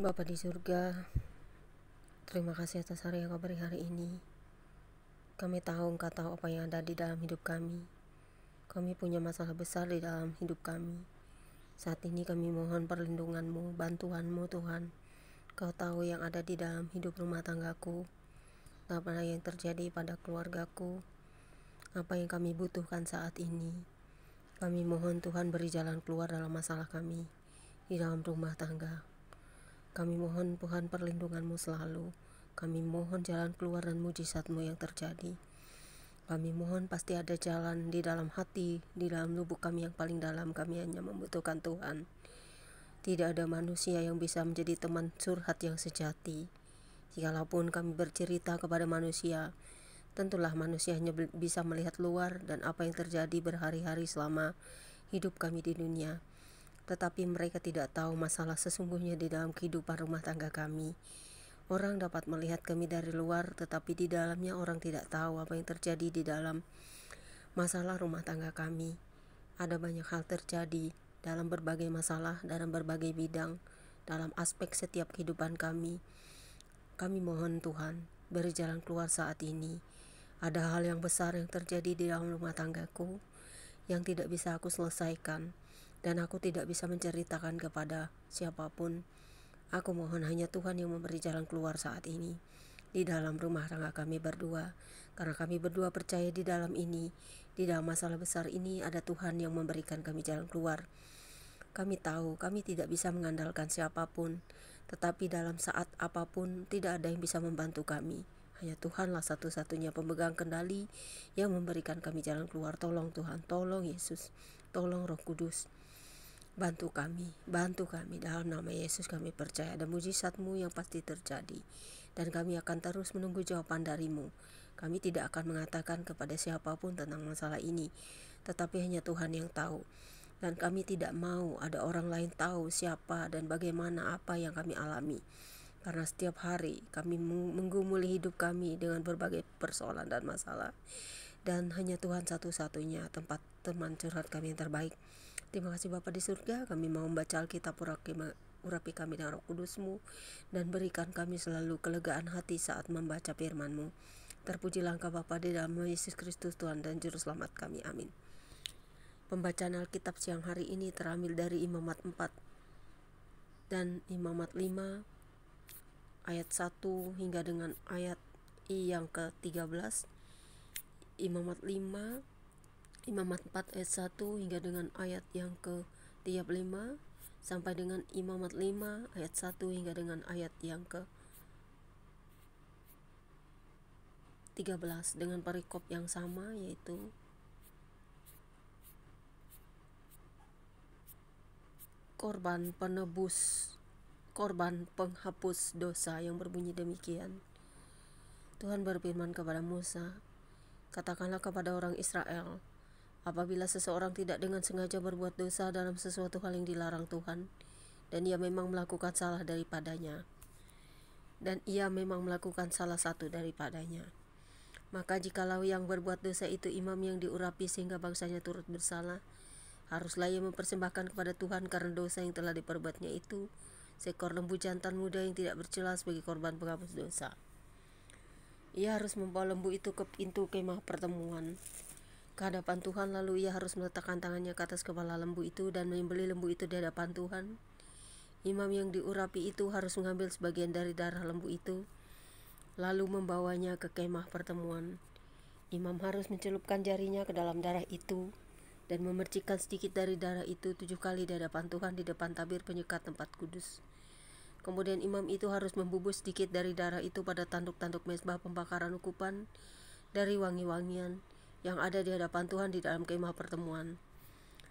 Bapa di surga, terima kasih atas hari yang Kau beri hari ini. Kami tahu Engkau tahu apa yang ada di dalam hidup kami. Kami punya masalah besar di dalam hidup kami. Saat ini kami mohon perlindungan-Mu, bantuan-Mu Tuhan. Kau tahu yang ada di dalam hidup rumah tanggaku, apa yang terjadi pada keluargaku, apa yang kami butuhkan saat ini. Kami mohon Tuhan beri jalan keluar dalam masalah kami di dalam rumah tangga. Kami mohon Tuhan perlindungan-Mu selalu. Kami mohon jalan keluar dan mujizat-Mu yang terjadi. Kami mohon pasti ada jalan di dalam hati, di dalam lubuk kami yang paling dalam. Kami hanya membutuhkan Tuhan. Tidak ada manusia yang bisa menjadi teman curhat yang sejati. Jikalaupun kami bercerita kepada manusia, tentulah manusia hanya bisa melihat luar dan apa yang terjadi berhari-hari selama hidup kami di dunia. Tetapi mereka tidak tahu masalah sesungguhnya di dalam kehidupan rumah tangga kami. Orang dapat melihat kami dari luar, tetapi di dalamnya orang tidak tahu apa yang terjadi di dalam masalah rumah tangga kami. Ada banyak hal terjadi dalam berbagai masalah, dalam berbagai bidang, dalam aspek setiap kehidupan kami. Kami mohon Tuhan, beri jalan keluar saat ini. Ada hal yang besar yang terjadi di dalam rumah tanggaku yang tidak bisa aku selesaikan, dan aku tidak bisa menceritakan kepada siapapun. Aku mohon hanya Tuhan yang memberi jalan keluar saat ini di dalam rumah tangga kami berdua, karena kami berdua percaya di dalam ini, di dalam masalah besar ini ada Tuhan yang memberikan kami jalan keluar. Kami tahu kami tidak bisa mengandalkan siapapun, tetapi dalam saat apapun tidak ada yang bisa membantu kami. Hanya Tuhanlah satu-satunya pemegang kendali yang memberikan kami jalan keluar. Tolong Tuhan, tolong Yesus, tolong Roh Kudus. Bantu kami dalam nama Yesus. Kami percaya ada mujizat-Mu yang pasti terjadi, dan kami akan terus menunggu jawaban dari-Mu. Kami tidak akan mengatakan kepada siapapun tentang masalah ini, tetapi hanya Tuhan yang tahu. Dan kami tidak mau ada orang lain tahu siapa dan bagaimana apa yang kami alami, karena setiap hari kami menggumuli hidup kami dengan berbagai persoalan dan masalah, dan hanya Tuhan satu-satunya tempat teman curhat kami yang terbaik. Terima kasih Bapa di surga, kami mau membaca Alkitab, urapi kami dengan Roh Kudus-Mu, dan berikan kami selalu kelegaan hati saat membaca firman-Mu. Terpujilah Engkau Bapa di dalam Yesus Kristus Tuhan dan Juru Selamat kami, amin. Pembacaan Alkitab siang hari ini terambil dari Imamat 4 dan Imamat 5 ayat 1 hingga dengan ayat yang ke-13. Imamat 4 ayat 1 hingga dengan ayat yang ke-35 sampai dengan Imamat 5 ayat 1 hingga dengan ayat yang ke-13 dengan perikop yang sama, yaitu korban penghapus dosa, yang berbunyi demikian. Tuhan berfirman kepada Musa, katakanlah kepada orang Israel, apabila seseorang tidak dengan sengaja berbuat dosa dalam sesuatu hal yang dilarang Tuhan, dan ia memang melakukan salah salah satu daripadanya, maka jikalau yang berbuat dosa itu imam yang diurapi sehingga bangsanya turut bersalah, haruslah ia mempersembahkan kepada Tuhan karena dosa yang telah diperbuatnya itu seekor lembu jantan muda yang tidak bercela sebagai korban penghapus dosa. Ia harus membawa lembu itu ke pintu kemah pertemuan ke hadapan Tuhan, lalu ia harus meletakkan tangannya ke atas kepala lembu itu dan menyembelih lembu itu di hadapan Tuhan. Imam yang diurapi itu harus mengambil sebagian dari darah lembu itu, lalu membawanya ke kemah pertemuan. Imam harus mencelupkan jarinya ke dalam darah itu dan memercikkan sedikit dari darah itu 7 kali di hadapan Tuhan di depan tabir penyekat tempat kudus. Kemudian imam itu harus membubus sedikit dari darah itu pada tanduk-tanduk mezbah pembakaran ukupan dari wangi-wangian yang ada di hadapan Tuhan di dalam kemah pertemuan.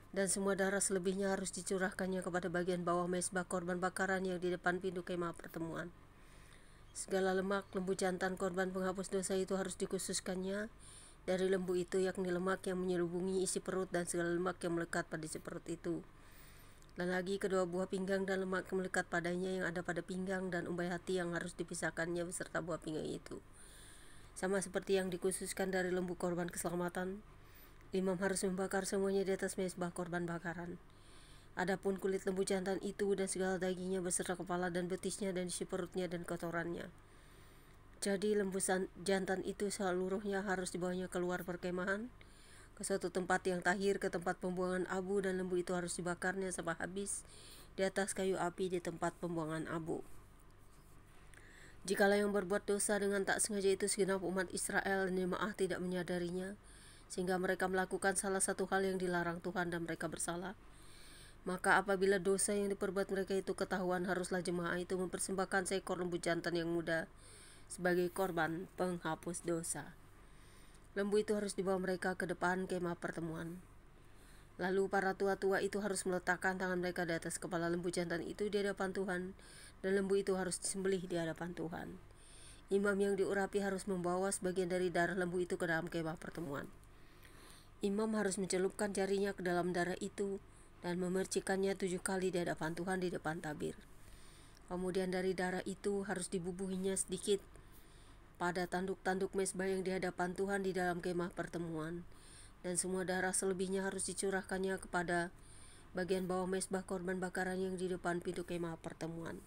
Dan semua darah selebihnya harus dicurahkannya kepada bagian bawah mezbah korban bakaran yang di depan pintu kemah pertemuan. Segala lemak lembu jantan korban penghapus dosa itu harus dikhususkannya dari lembu itu, yakni lemak yang menyelubungi isi perut dan segala lemak yang melekat pada isi perut itu. Dan lagi kedua buah pinggang dan lemak yang melekat padanya yang ada pada pinggang dan umbai hati yang harus dipisahkannya beserta buah pinggang itu. Sama seperti yang dikhususkan dari lembu korban keselamatan, imam harus membakar semuanya di atas mezbah korban bakaran. Adapun kulit lembu jantan itu dan segala dagingnya beserta kepala dan betisnya dan isi perutnya dan kotorannya. Jadi lembu jantan itu seluruhnya harus dibawanya keluar perkemahan ke suatu tempat yang tahir, ke tempat pembuangan abu, dan lembu itu harus dibakarnya sampai habis di atas kayu api di tempat pembuangan abu. Jikalau yang berbuat dosa dengan tak sengaja itu segenap umat Israel dan jemaah tidak menyadarinya, sehingga mereka melakukan salah satu hal yang dilarang Tuhan dan mereka bersalah, maka apabila dosa yang diperbuat mereka itu ketahuan, haruslah jemaah itu mempersembahkan seekor lembu jantan yang muda sebagai korban penghapus dosa. Lembu itu harus dibawa mereka ke depan kemah pertemuan. Lalu para tua-tua itu harus meletakkan tangan mereka di atas kepala lembu jantan itu di hadapan Tuhan, dan lembu itu harus disembelih di hadapan Tuhan. Imam yang diurapi harus membawa sebagian dari darah lembu itu ke dalam kemah pertemuan. Imam harus mencelupkan jarinya ke dalam darah itu dan memercikannya 7 kali di hadapan Tuhan di depan tabir. Kemudian dari darah itu harus dibubuhinya sedikit pada tanduk-tanduk mezbah yang di hadapan Tuhan di dalam kemah pertemuan, dan semua darah selebihnya harus dicurahkannya kepada bagian bawah mezbah korban bakaran yang di depan pintu kemah pertemuan.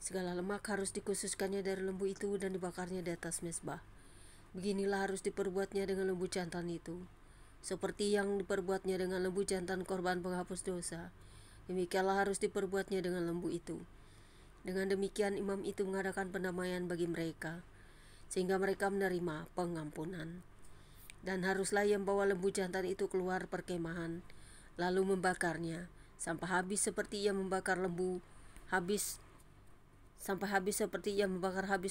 Segala lemak harus dikhususkannya dari lembu itu dan dibakarnya di atas mezbah. Beginilah harus diperbuatnya dengan lembu jantan itu, seperti yang diperbuatnya dengan lembu jantan korban penghapus dosa. Demikianlah harus diperbuatnya dengan lembu itu. Dengan demikian imam itu mengadakan pendamaian bagi mereka, sehingga mereka menerima pengampunan. Dan haruslah ia membawa lembu jantan itu keluar perkemahan, lalu membakarnya sampai habis seperti ia membakar lembu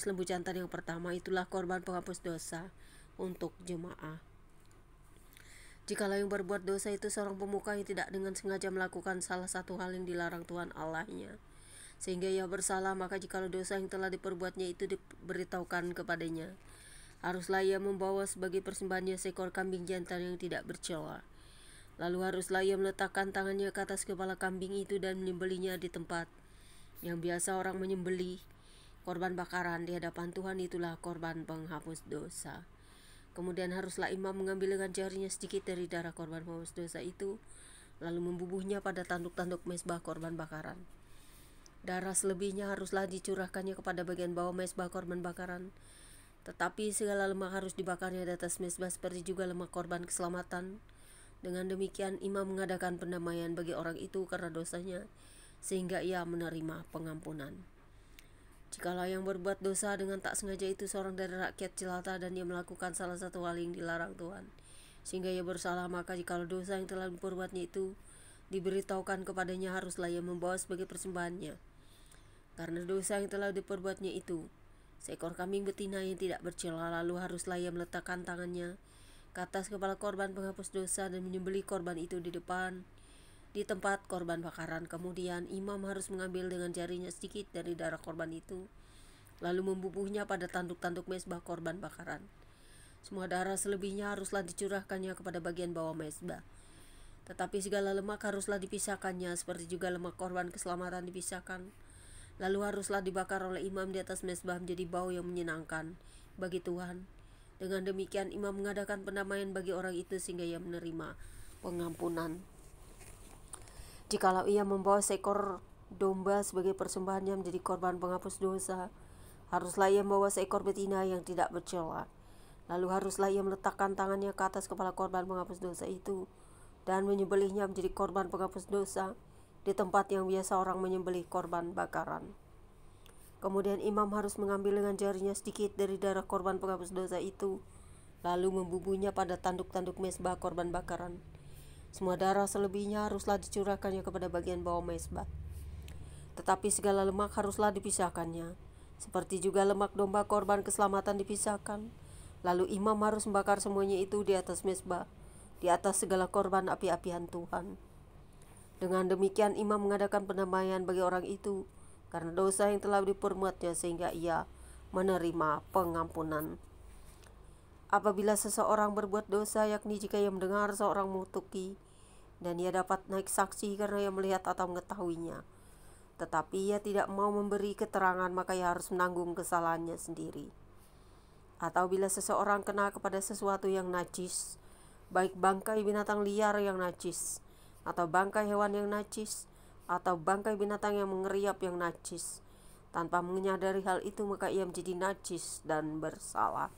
lembu jantan yang pertama. Itulah korban penghapus dosa untuk jemaah. Jikalau yang berbuat dosa itu seorang pemuka yang tidak dengan sengaja melakukan salah satu hal yang dilarang Tuhan Allahnya, sehingga ia bersalah, maka jikalau dosa yang telah diperbuatnya itu diberitahukan kepadanya, haruslah ia membawa sebagai persembahannya seekor kambing jantan yang tidak bercela. Lalu haruslah ia meletakkan tangannya ke atas kepala kambing itu dan menyembelihnya di tempat yang biasa orang menyembelih korban bakaran di hadapan Tuhan. Itulah korban penghapus dosa. Kemudian haruslah imam mengambil dengan jarinya sedikit dari darah korban penghapus dosa itu, lalu membubuhnya pada tanduk-tanduk mezbah korban bakaran. Darah selebihnya haruslah dicurahkannya kepada bagian bawah mezbah korban bakaran. Tetapi segala lemak harus dibakarnya di atas mezbah, seperti juga lemak korban keselamatan. Dengan demikian imam mengadakan pendamaian bagi orang itu karena dosanya, sehingga ia menerima pengampunan. Jikalau yang berbuat dosa dengan tak sengaja itu seorang dari rakyat jelata dan ia melakukan salah satu hal yang dilarang Tuhan, sehingga ia bersalah, maka jikalau dosa yang telah diperbuatnya itu diberitahukan kepadanya, haruslah ia membawa sebagai persembahannya karena dosa yang telah diperbuatnya itu seekor kambing betina yang tidak bercela. Lalu haruslah ia meletakkan tangannya ke atas kepala korban penghapus dosa dan menyembelih korban itu di tempat korban bakaran. Kemudian imam harus mengambil dengan jarinya sedikit dari darah korban itu, lalu membubuhnya pada tanduk-tanduk mezbah korban bakaran. Semua darah selebihnya haruslah dicurahkannya kepada bagian bawah mezbah. Tetapi segala lemak haruslah dipisahkannya, seperti juga lemak korban keselamatan dipisahkan. Lalu haruslah dibakar oleh imam di atas mezbah menjadi bau yang menyenangkan bagi Tuhan. Dengan demikian imam mengadakan pendamaian bagi orang itu sehingga ia menerima pengampunan. Jikalau ia membawa seekor domba sebagai persembahannya menjadi korban penghapus dosa, haruslah ia membawa seekor betina yang tidak bercela. Lalu haruslah ia meletakkan tangannya ke atas kepala korban penghapus dosa itu dan menyembelihnya menjadi korban penghapus dosa di tempat yang biasa orang menyembelih korban bakaran. Kemudian imam harus mengambil dengan jarinya sedikit dari darah korban penghapus dosa itu, lalu membubuhnya pada tanduk-tanduk mezbah korban bakaran. Semua darah selebihnya haruslah dicurahkannya kepada bagian bawah mezbah. Tetapi segala lemak haruslah dipisahkannya, seperti juga lemak domba korban keselamatan dipisahkan. Lalu imam harus membakar semuanya itu di atas mezbah, di atas segala korban api-apian Tuhan. Dengan demikian imam mengadakan pendamaian bagi orang itu karena dosa yang telah diperbuatnya, sehingga ia menerima pengampunan. Apabila seseorang berbuat dosa, yakni jika ia mendengar seorang mengutuki dan ia dapat naik saksi karena ia melihat atau mengetahuinya, tetapi ia tidak mau memberi keterangan, maka ia harus menanggung kesalahannya sendiri. Atau bila seseorang kena kepada sesuatu yang najis, baik bangkai binatang liar yang najis atau bangkai hewan yang najis, atau bangkai binatang yang mengeriap yang najis. Tanpa menyadari hal itu, maka ia menjadi najis dan bersalah.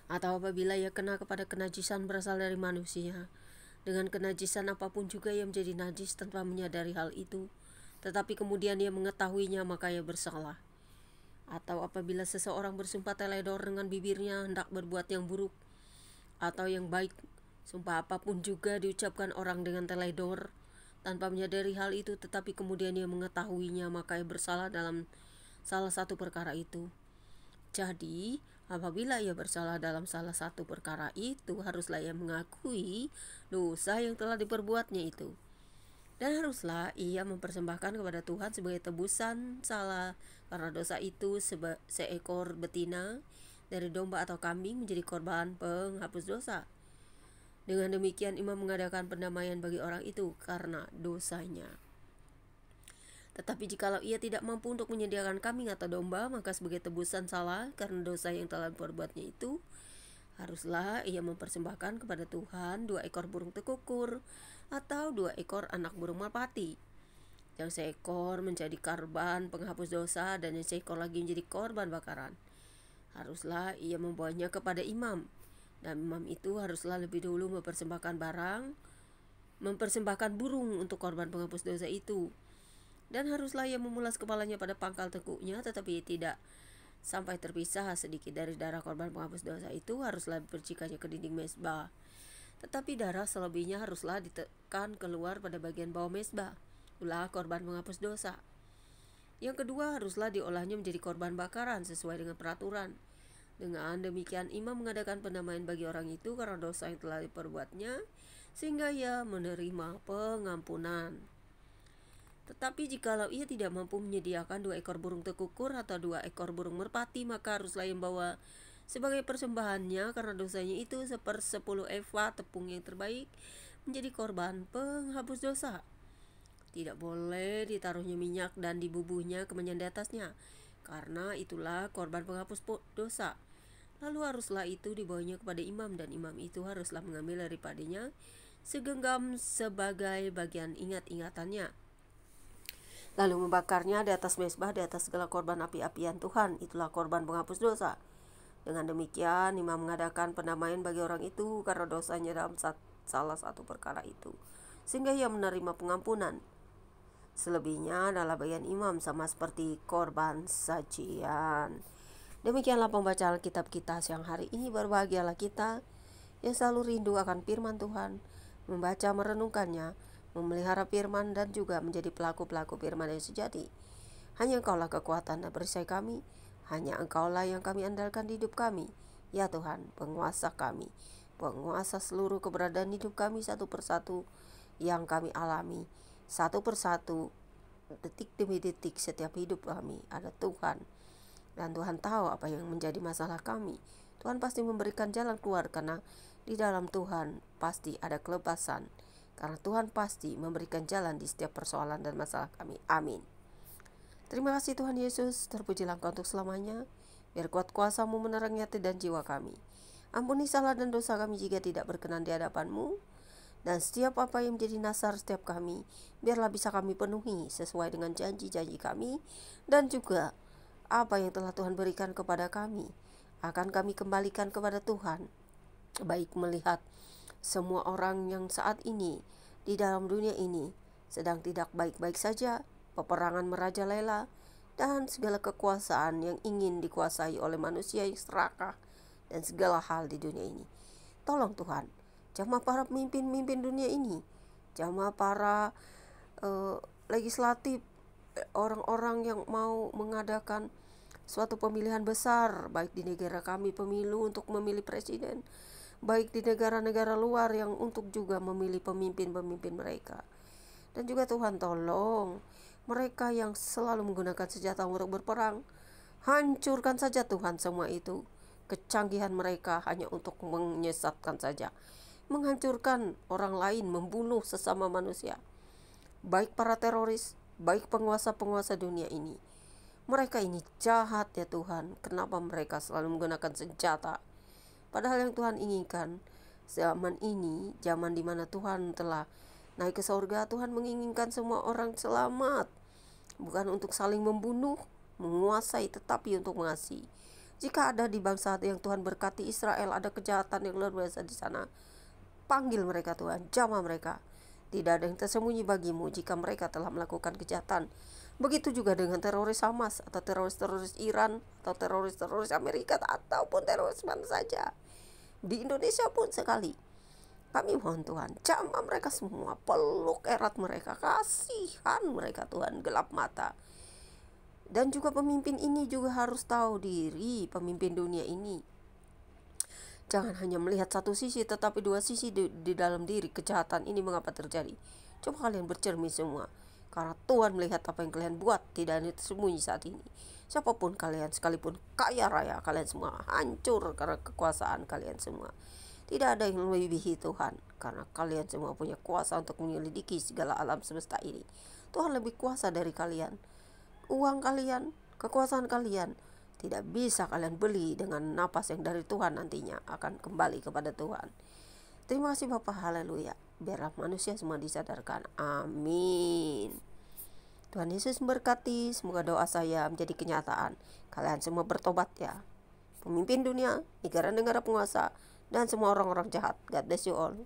Atau apabila ia kena kepada kenajisan berasal dari manusia, dengan kenajisan apapun juga ia menjadi najis tanpa menyadari hal itu, tetapi kemudian ia mengetahuinya, maka ia bersalah. Atau apabila seseorang bersumpah teledor dengan bibirnya hendak berbuat yang buruk atau yang baik, sumpah apapun juga diucapkan orang dengan teledor tanpa menyadari hal itu, tetapi kemudian ia mengetahuinya, maka ia bersalah dalam salah satu perkara itu. Jadi, apabila ia bersalah dalam salah satu perkara itu, haruslah ia mengakui dosa yang telah diperbuatnya itu. Dan haruslah ia mempersembahkan kepada Tuhan sebagai tebusan salah karena dosa itu seekor betina dari domba atau kambing menjadi korban penghapus dosa. Dengan demikian imam mengadakan pendamaian bagi orang itu karena dosanya. Tetapi jikalau ia tidak mampu untuk menyediakan kambing atau domba, maka sebagai tebusan salah karena dosa yang telah diperbuatnya itu, haruslah ia mempersembahkan kepada Tuhan 2 ekor burung tekukur atau 2 ekor anak burung merpati. Yang seekor menjadi korban penghapus dosa dan yang seekor lagi menjadi korban bakaran. Haruslah ia membawanya kepada imam, dan imam itu haruslah lebih dulu mempersembahkan burung untuk korban penghapus dosa itu. Dan haruslah ia memulas kepalanya pada pangkal tekuknya, tetapi tidak sampai terpisah sedikit dari darah korban penghapus dosa itu, haruslah dipercikannya ke dinding mezbah. Tetapi darah selebihnya haruslah ditekan keluar pada bagian bawah mezbah, ulah korban penghapus dosa. Yang kedua, haruslah diolahnya menjadi korban bakaran sesuai dengan peraturan. Dengan demikian imam mengadakan pendamaian bagi orang itu karena dosa yang telah diperbuatnya, sehingga ia menerima pengampunan. Tetapi jikalau ia tidak mampu menyediakan 2 ekor burung tekukur atau 2 ekor burung merpati, maka haruslah ia membawa sebagai persembahannya karena dosanya itu 1/10 eva tepung yang terbaik menjadi korban penghapus dosa. Tidak boleh ditaruhnya minyak dan dibubuhnya kemenyan di atasnya, karena itulah korban penghapus dosa. Lalu haruslah itu dibawanya kepada imam, dan imam itu haruslah mengambil daripadanya segenggam sebagai bagian ingat-ingatannya, lalu membakarnya di atas mezbah di atas segala korban api-apian Tuhan. Itulah korban penghapus dosa. Dengan demikian imam mengadakan pendamaian bagi orang itu karena dosanya dalam salah satu perkara itu, sehingga ia menerima pengampunan. Selebihnya adalah bagian imam, sama seperti korban sajian. Demikianlah pembacaan Alkitab kita siang hari ini. Berbahagialah kita yang selalu rindu akan firman Tuhan, membaca merenungkannya, memelihara firman, dan juga menjadi pelaku-pelaku firman yang sejati. Hanya Engkaulah kekuatan dan perisai kami, hanya Engkaulah yang kami andalkan di hidup kami. Ya Tuhan, penguasa kami, penguasa seluruh keberadaan hidup kami satu persatu yang kami alami. Satu persatu, detik demi detik setiap hidup kami ada Tuhan. Dan Tuhan tahu apa yang menjadi masalah kami. Tuhan pasti memberikan jalan keluar, karena di dalam Tuhan pasti ada kelepasan. Karena Tuhan pasti memberikan jalan di setiap persoalan dan masalah kami. Amin. Terima kasih Tuhan Yesus, terpujilah Engkau untuk selamanya. Biar kuat kuasa-Mu menerangi hati dan jiwa kami. Ampuni salah dan dosa kami jika tidak berkenan di hadapan-Mu. Dan setiap apa yang menjadi nasar setiap kami, biarlah bisa kami penuhi sesuai dengan janji-janji kami. Dan juga apa yang telah Tuhan berikan kepada kami, akan kami kembalikan kepada Tuhan. Baik melihat semua orang yang saat ini di dalam dunia ini sedang tidak baik-baik saja, peperangan merajalela, dan segala kekuasaan yang ingin dikuasai oleh manusia yang serakah, dan segala hal di dunia ini. Tolong Tuhan, jamah para pemimpin dunia ini, jamah para legislatif, orang-orang yang mau mengadakan suatu pemilihan besar, baik di negara kami pemilu untuk memilih presiden, baik di negara-negara luar yang untuk juga memilih pemimpin-pemimpin mereka. Dan juga Tuhan, tolong mereka yang selalu menggunakan senjata untuk berperang, hancurkan saja Tuhan semua itu. Kecanggihan mereka hanya untuk menyesatkan saja, menghancurkan orang lain, membunuh sesama manusia, baik para teroris, baik penguasa-penguasa dunia ini. Mereka ini jahat ya Tuhan. Kenapa mereka selalu menggunakan senjata? Padahal yang Tuhan inginkan Zaman ini, zaman dimana Tuhan telah naik ke surga, Tuhan menginginkan semua orang selamat. Bukan untuk saling membunuh, menguasai, tetapi untuk mengasihi. Jika ada di bangsa yang Tuhan berkati Israel, ada kejahatan yang luar biasa di sana, panggil mereka Tuhan, jamah mereka. Tidak ada yang tersembunyi bagimu jika mereka telah melakukan kejahatan. Begitu juga dengan teroris Hamas, atau teroris-teroris Iran, atau teroris-teroris Amerika, ataupun teroris mana saja. Di Indonesia pun sekali. Kami mohon Tuhan, jamah mereka semua, peluk erat mereka, kasihan mereka Tuhan, gelap mata. Dan juga pemimpin ini juga harus tahu diri, pemimpin dunia ini. Jangan hanya melihat satu sisi, tetapi dua sisi di dalam diri. Kejahatan ini mengapa terjadi? Coba kalian bercermin semua. Karena Tuhan melihat apa yang kalian buat, tidak ada tersembunyi saat ini. Siapapun kalian, sekalipun kaya raya, kalian semua hancur karena kekuasaan kalian semua. Tidak ada yang melebihi Tuhan, karena kalian semua punya kuasa untuk menyelidiki segala alam semesta ini. Tuhan lebih kuasa dari kalian. Uang kalian, kekuasaan kalian tidak bisa kalian beli dengan napas yang dari Tuhan, nantinya akan kembali kepada Tuhan. Terima kasih Bapa, haleluya. Biarlah manusia semua disadarkan. Amin. Tuhan Yesus memberkati. Semoga doa saya menjadi kenyataan. Kalian semua bertobat ya. Pemimpin dunia, negara-negara penguasa, dan semua orang-orang jahat. God bless you all.